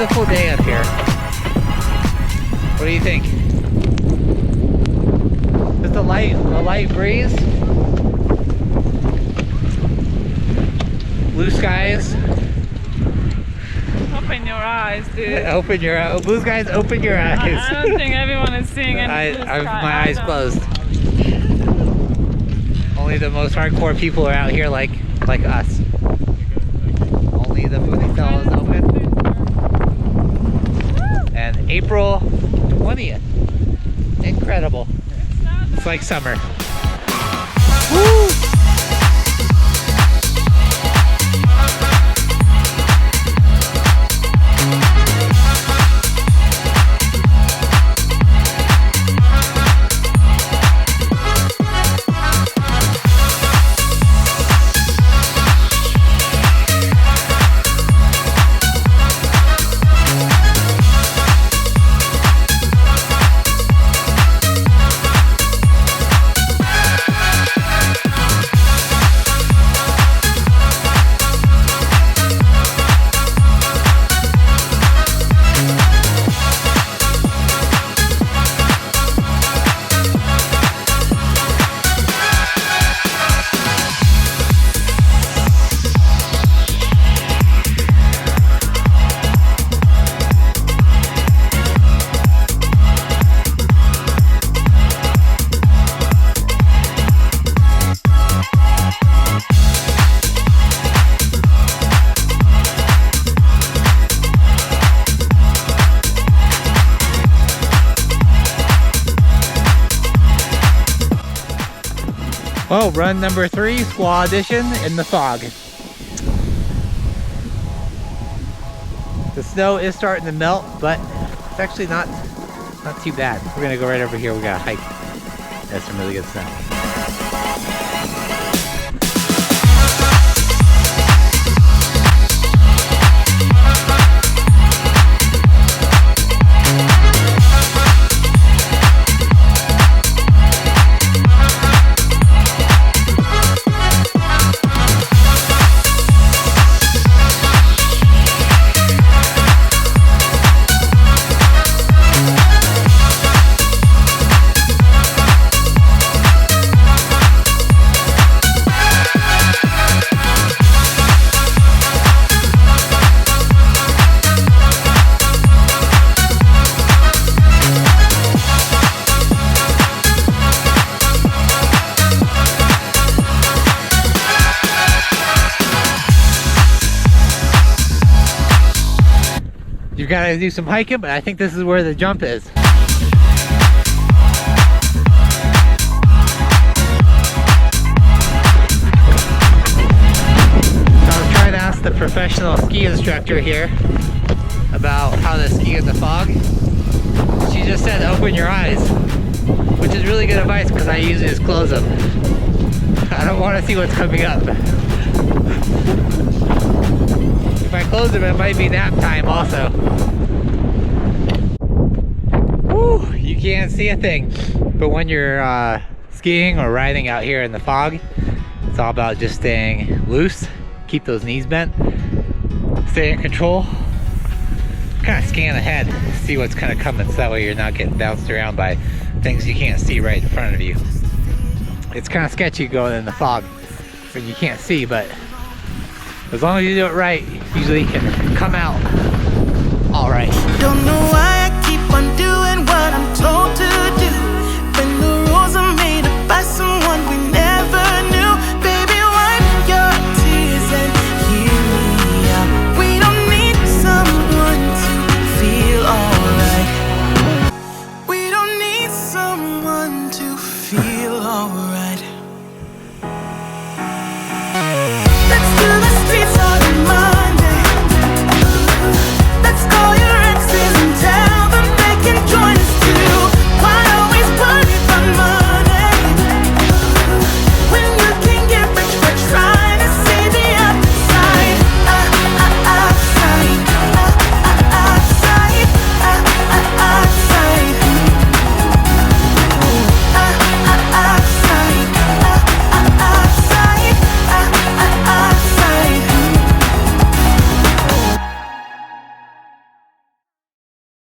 beautiful day up here. What do you think? Just a light breeze. Blue skies. Open your eyes, dude. Open your eyes. Blue skies, open your eyes. I don't think everyone is seeing any blue sky. My eyes closed. Only the most hardcore people are out here like us. Only the foodie cell is open. And April 20th. Incredible. It's like summer. Woo! Well, run number 3, Squaw edition in the fog. The snow is starting to melt, but it's actually not too bad. We're gonna go right over here. We got a hike. That's some really good snow. You gotta do some hiking, but I think this is where the jump is. So I was trying to ask the professional ski instructor here about how to ski in the fog. She just said open your eyes, which is really good advice because I usually just close them. I don't want to see what's coming up. If I close them, it might be nap time also. Woo, you can't see a thing. But when you're skiing or riding out here in the fog, it's all about just staying loose, keep those knees bent, stay in control, kind of scan ahead, see what's kind of coming, so that way you're not getting bounced around by things you can't see right in front of you. It's kind of sketchy going in the fog when you can't see, but as long as you do it right, usually you can come out all right. Don't know why I keep on doing what I'm told to do, when the rules are made up by someone we never knew. Baby, wipe your tears and hear me out. We don't need someone to feel alright. We don't need someone to feel alright.